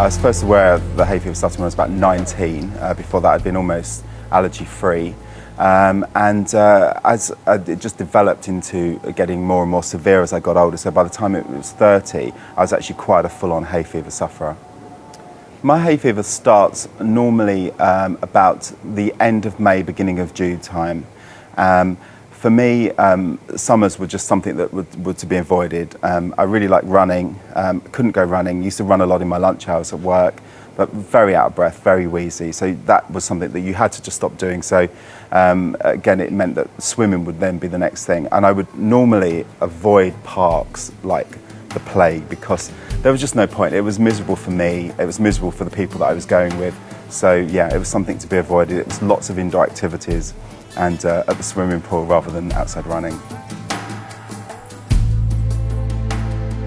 I was first aware of the hay fever stuff when I was about 19. Before that I'd been almost allergy free. As it just developed into getting more and more severe as I got older, so by the time it was 30, I was actually quite a full-on hay fever sufferer. My hay fever starts normally about the end of May, beginning of June time. For me, summers were just something that were to be avoided. I really like running, couldn't go running, used to run a lot in my lunch hours at work, but very out of breath, very wheezy. So that was something that you had to just stop doing. So again, it meant that swimming would then be the next thing. And I would normally avoid parks like the plague because there was just no point. It was miserable for me. It was miserable for the people that I was going with. So yeah, it was something to be avoided. It was lots of indoor activities and at the swimming pool rather than outside running.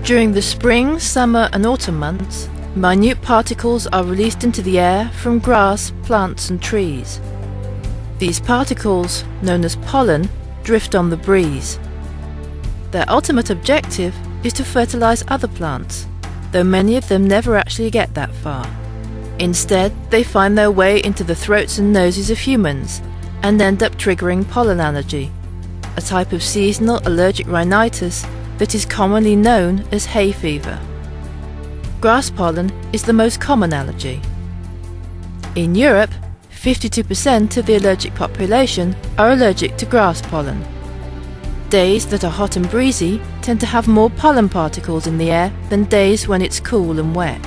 During the spring, summer and autumn months, minute particles are released into the air from grass, plants and trees. These particles, known as pollen, drift on the breeze. Their ultimate objective is to fertilize other plants, though many of them never actually get that far. Instead, they find their way into the throats and noses of humans and end up triggering pollen allergy, a type of seasonal allergic rhinitis that is commonly known as hay fever. Grass pollen is the most common allergy. In Europe, 52% of the allergic population are allergic to grass pollen. Days that are hot and breezy tend to have more pollen particles in the air than days when it's cool and wet.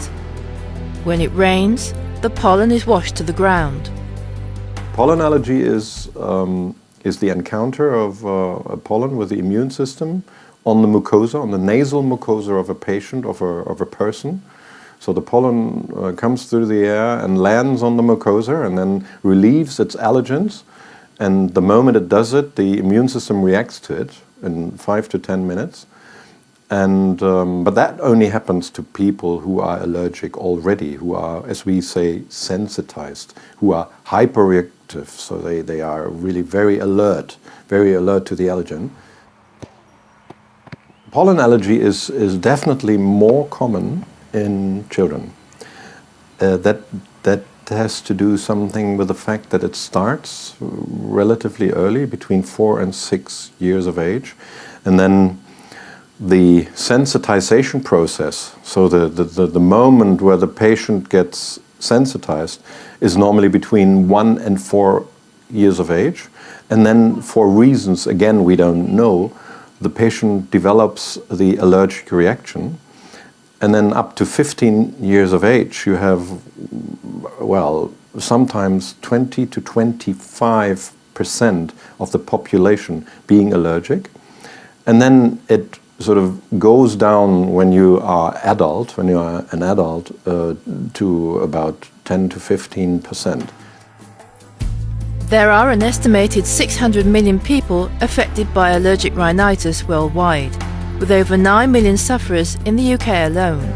When it rains, the pollen is washed to the ground. Pollen allergy is the encounter of a pollen with the immune system on the mucosa, on the nasal mucosa of a patient, of a person. So the pollen comes through the air and lands on the mucosa and then relieves its allergens. And the moment it does it, the immune system reacts to it in 5 to 10 minutes. And but that only happens to people who are allergic already, who are, as we say, sensitized, who are hyperreactive. So they are really very alert to the allergen. Pollen allergy is definitely more common in children. That has to do something with the fact that it starts relatively early, between 4 and 6 years of age, and then the sensitization process, so the moment where the patient gets sensitized, is normally between 1 and 4 years of age, and then for reasons again we don't know, the patient develops the allergic reaction. And then up to 15 years of age, you have, well, sometimes 20 to 25% of the population being allergic. And then it sort of goes down when you are an adult, to about 10 to 15%. There are an estimated 600 million people affected by allergic rhinitis worldwide, with over 9 million sufferers in the UK alone.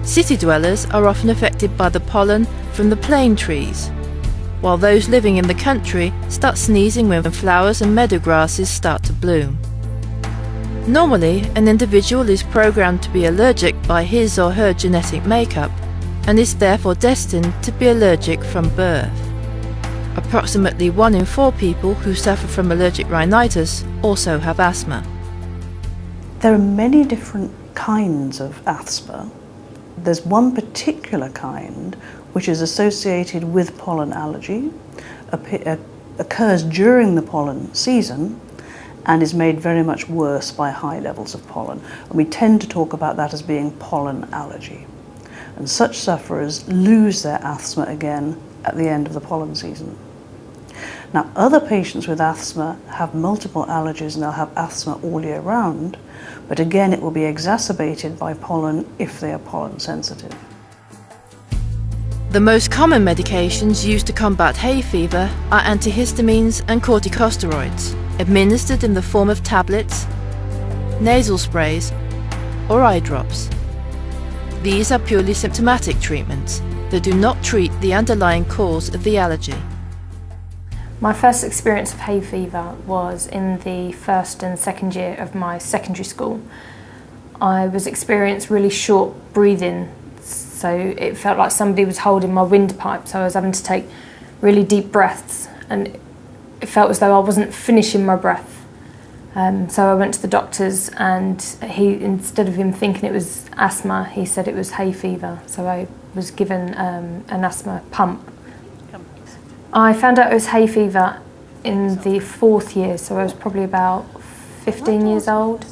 City dwellers are often affected by the pollen from the plane trees, while those living in the country start sneezing when flowers and meadow grasses start to bloom. Normally, an individual is programmed to be allergic by his or her genetic makeup and is therefore destined to be allergic from birth. Approximately 1 in 4 people who suffer from allergic rhinitis also have asthma. There are many different kinds of asthma. There's one particular kind which is associated with pollen allergy, occurs during the pollen season, and is made very much worse by high levels of pollen. And we tend to talk about that as being pollen allergy. And such sufferers lose their asthma again at the end of the pollen season. Now, other patients with asthma have multiple allergies and they'll have asthma all year round, but again it will be exacerbated by pollen if they are pollen sensitive. The most common medications used to combat hay fever are antihistamines and corticosteroids, administered in the form of tablets, nasal sprays, or eye drops. These are purely symptomatic treatments that do not treat the underlying cause of the allergy. My first experience of hay fever was in the first and second year of my secondary school. I was experiencing really short breathing so it felt like somebody was holding my windpipe, so I was having to take really deep breaths, and it felt as though I wasn't finishing my breath. So I went to the doctors, and instead of him thinking it was asthma, he said it was hay fever, so I was given an asthma pump. I found out it was hay fever in the 4th year, so I was probably about 15 years old,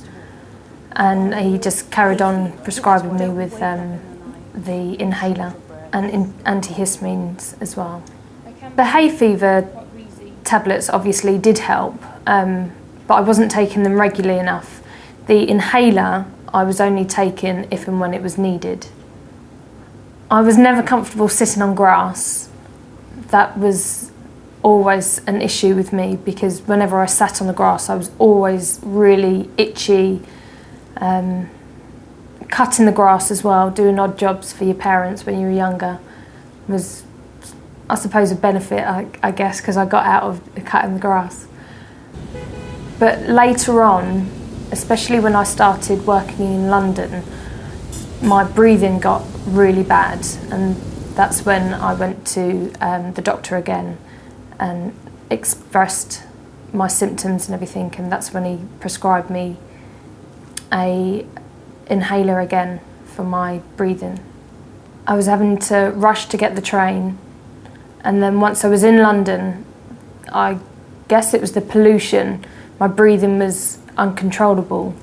and he just carried on prescribing me with the inhaler and antihistamines as well. The hay fever tablets obviously did help, but I wasn't taking them regularly enough. The inhaler I was only taking if and when it was needed. I was never comfortable sitting on grass. That was always an issue with me, because whenever I sat on the grass I was always really itchy. Cutting the grass as well, doing odd jobs for your parents when you were younger was, I suppose, a benefit, I guess, because I got out of cutting the grass. But later on, especially when I started working in London, my breathing got really bad, and that's when I went to the doctor again and expressed my symptoms and everything, and that's when he prescribed me a inhaler again for my breathing. I was having to rush to get the train, and then once I was in London, I guess it was the pollution, my breathing was uncontrollable,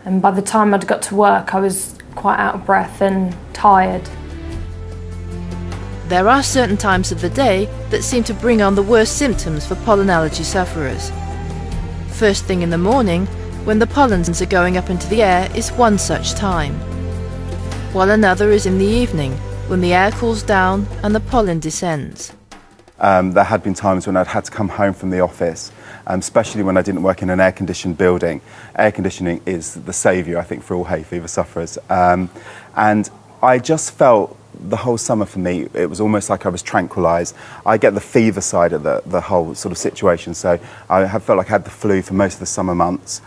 and by the time I'd got to work I was quite out of breath and tired. There are certain times of the day that seem to bring on the worst symptoms for pollen allergy sufferers. First thing in the morning, when the pollens are going up into the air, is one such time, while another is in the evening, when the air cools down and the pollen descends. There had been times when I'd had to come home from the office, especially when I didn't work in an air-conditioned building. Air conditioning is the saviour, I think, for all hay fever sufferers. And I just felt the whole summer for me, it was almost like I was tranquilised. I get the fever side of the whole sort of situation, so I have felt like I had the flu for most of the summer months.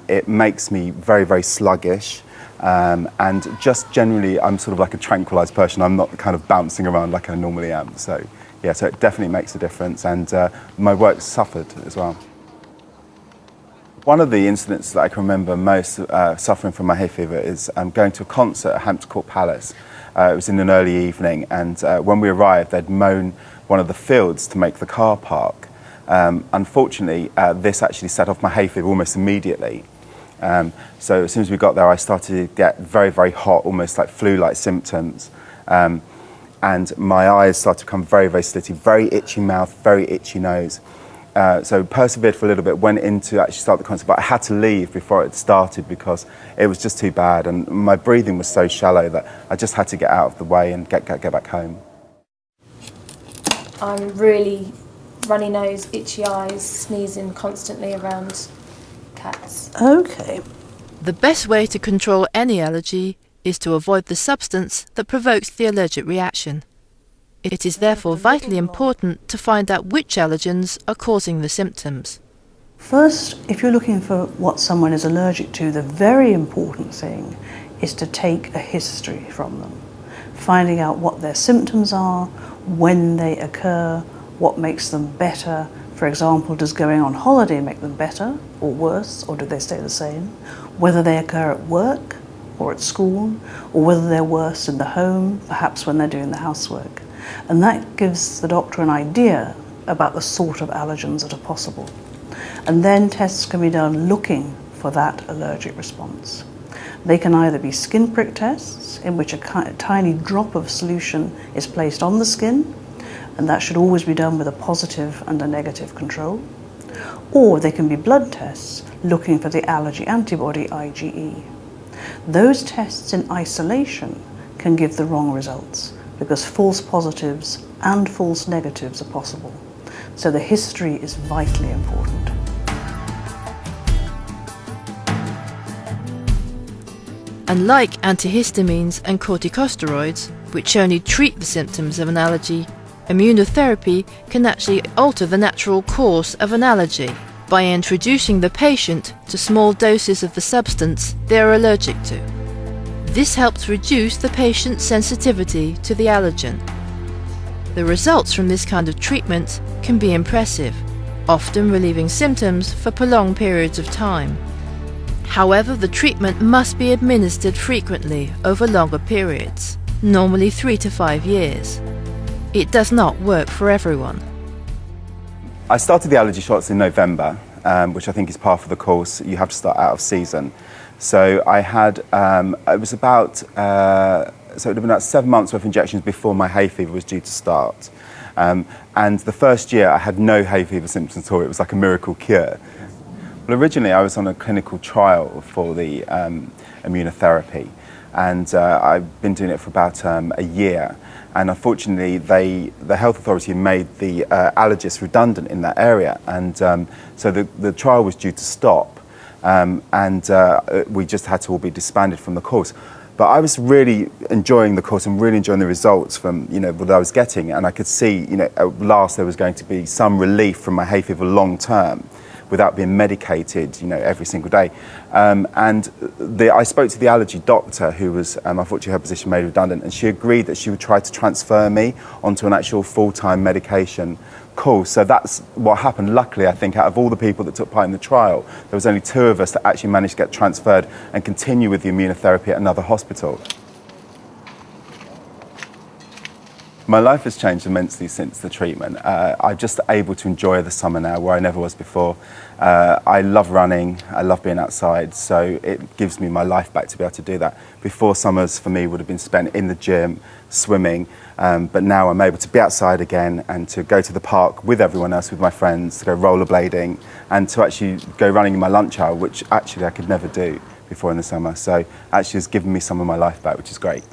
It makes me very, very sluggish, and just generally I'm sort of like a tranquilised person. I'm not kind of bouncing around like I normally am. So yeah, so it definitely makes a difference, and my work suffered as well. One of the incidents that I can remember most suffering from my hay fever is going to a concert at Hampton Court Palace. It was in an early evening, and when we arrived, they'd mown one of the fields to make the car park. Unfortunately, this actually set off my hay fever almost immediately. So as soon as we got there, I started to get very, very hot, almost like flu-like symptoms. And my eyes started to become very, very slitty, very itchy mouth, very itchy nose. So persevered for a little bit, went in to actually start the concert, but I had to leave before it started because it was just too bad, and my breathing was so shallow that I just had to get out of the way and get back home. I'm really runny nose, itchy eyes, sneezing constantly around cats. Okay. The best way to control any allergy is to avoid the substance that provokes the allergic reaction. It is therefore vitally important to find out which allergens are causing the symptoms. First, if you're looking for what someone is allergic to, the very important thing is to take a history from them, finding out what their symptoms are, when they occur, what makes them better. For example, does going on holiday make them better or worse, or do they stay the same? Whether they occur at work or at school, or whether they're worse in the home, perhaps when they're doing the housework. And that gives the doctor an idea about the sort of allergens that are possible. And then tests can be done looking for that allergic response. They can either be skin prick tests, in which a tiny drop of solution is placed on the skin, and that should always be done with a positive and a negative control. Or they can be blood tests, looking for the allergy antibody, IgE. Those tests in isolation can give the wrong results, because false positives and false negatives are possible. So the history is vitally important. Unlike antihistamines and corticosteroids, which only treat the symptoms of an allergy, immunotherapy can actually alter the natural course of an allergy by introducing the patient to small doses of the substance they are allergic to. This helps reduce the patient's sensitivity to the allergen. The results from this kind of treatment can be impressive, often relieving symptoms for prolonged periods of time. However, the treatment must be administered frequently over longer periods, normally 3 to 5 years. It does not work for everyone. I started the allergy shots in November, which I think is part of the course. You have to start out of season. So I had, it was about, so it would have been about 7 months worth of injections before my hay fever was due to start. And the first year I had no hay fever symptoms at all. It was like a miracle cure. Well, originally I was on a clinical trial for the immunotherapy, and I've been doing it for about a year. And unfortunately, the health authority made the allergists redundant in that area, and so the trial was due to stop, and we just had to all be disbanded from the course. But I was really enjoying the course and really enjoying the results from what I was getting, and I could see at last there was going to be some relief from my hay fever long term, without being medicated, every single day. I spoke to the allergy doctor, who was, unfortunately, her position made redundant, and she agreed that she would try to transfer me onto an actual full-time medication course. So that's what happened. Luckily, I think, out of all the people that took part in the trial, there was only 2 of us that actually managed to get transferred and continue with the immunotherapy at another hospital. My life has changed immensely since the treatment. I'm just able to enjoy the summer now, where I never was before. I love running, I love being outside, so it gives me my life back to be able to do that. Before, summers for me would have been spent in the gym, swimming, but now I'm able to be outside again and to go to the park with everyone else, with my friends, to go rollerblading, and to actually go running in my lunch hour, which actually I could never do before in the summer. So actually it's given me some of my life back, which is great.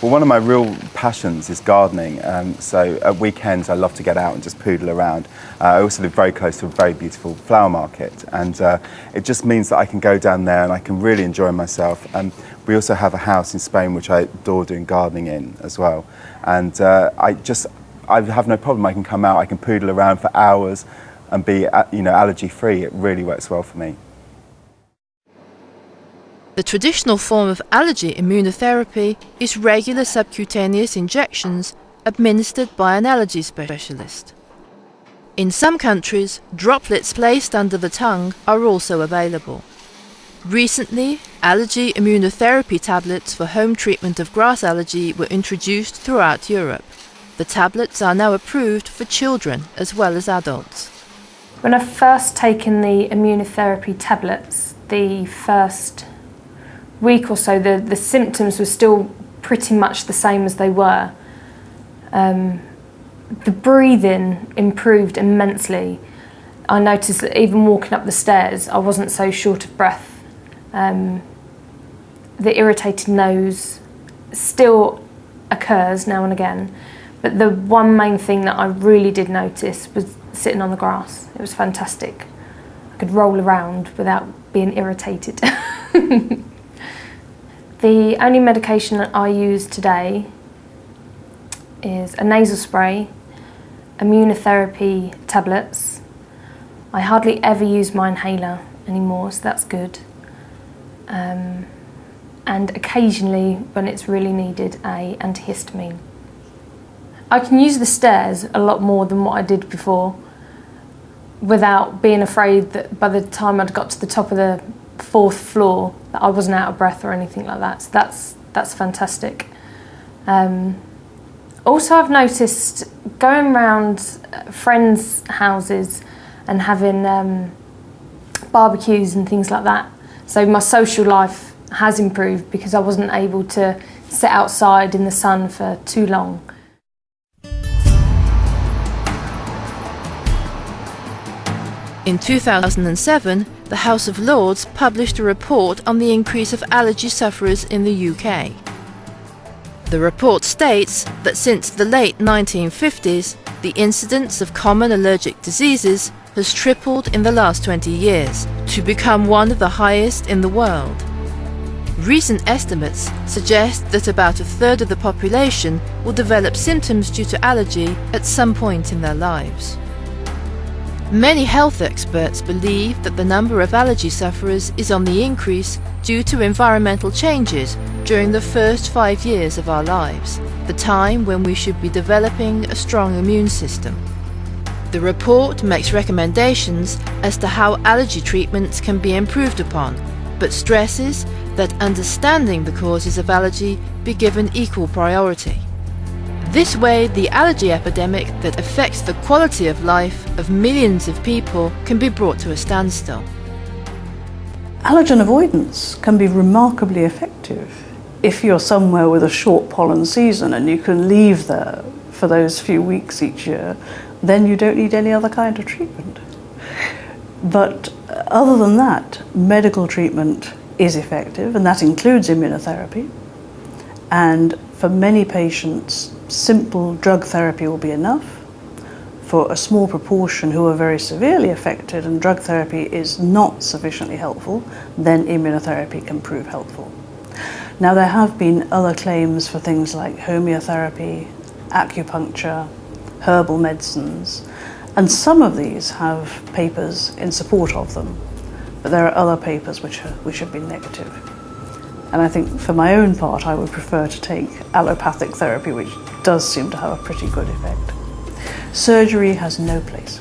Well, one of my real passions is gardening, so at weekends I love to get out and just poodle around. I also live very close to a very beautiful flower market, and it just means that I can go down there and I can really enjoy myself. We also have a house in Spain which I adore doing gardening in as well, and I have no problem. I can come out, I can poodle around for hours and be allergy free. It really works well for me. The traditional form of allergy immunotherapy is regular subcutaneous injections administered by an allergy specialist. In some countries, droplets placed under the tongue are also available. Recently, allergy immunotherapy tablets for home treatment of grass allergy were introduced throughout Europe. The tablets are now approved for children as well as adults. When I first taken the immunotherapy tablets, the first week or so, the symptoms were still pretty much the same as they were. The breathing improved immensely. I noticed that even walking up the stairs, I wasn't so short of breath. The irritated nose still occurs now and again, but the one main thing that I really did notice was sitting on the grass. It was fantastic. I could roll around without being irritated. The only medication that I use today is a nasal spray, immunotherapy tablets. I hardly ever use my inhaler anymore, so that's good. And occasionally, when it's really needed, an antihistamine. I can use the stairs a lot more than what I did before, without being afraid that by the time I'd got to the top of the 4th floor that I wasn't out of breath or anything like that. So that's fantastic. Also, I've noticed going around friends' houses and having barbecues and things like that. So my social life has improved because I wasn't able to sit outside in the sun for too long. In 2007, the House of Lords published a report on the increase of allergy sufferers in the UK. The report states that since the late 1950s, the incidence of common allergic diseases has tripled in the last 20 years to become one of the highest in the world. Recent estimates suggest that about a third of the population will develop symptoms due to allergy at some point in their lives. Many health experts believe that the number of allergy sufferers is on the increase due to environmental changes during the first 5 years of our lives, the time when we should be developing a strong immune system. The report makes recommendations as to how allergy treatments can be improved upon, but stresses that understanding the causes of allergy be given equal priority. This way, the allergy epidemic that affects the quality of life of millions of people can be brought to a standstill. Allergen avoidance can be remarkably effective if you're somewhere with a short pollen season and you can leave there for those few weeks each year. Then you don't need any other kind of treatment. But other than that, medical treatment is effective, and that includes immunotherapy. And for many patients, simple drug therapy will be enough. For a small proportion who are very severely affected and drug therapy is not sufficiently helpful, then immunotherapy can prove helpful. Now, there have been other claims for things like homeotherapy, acupuncture, herbal medicines, and some of these have papers in support of them, but there are other papers which have been negative. And I think for my own part, I would prefer to take allopathic therapy, which does seem to have a pretty good effect. Surgery has no place.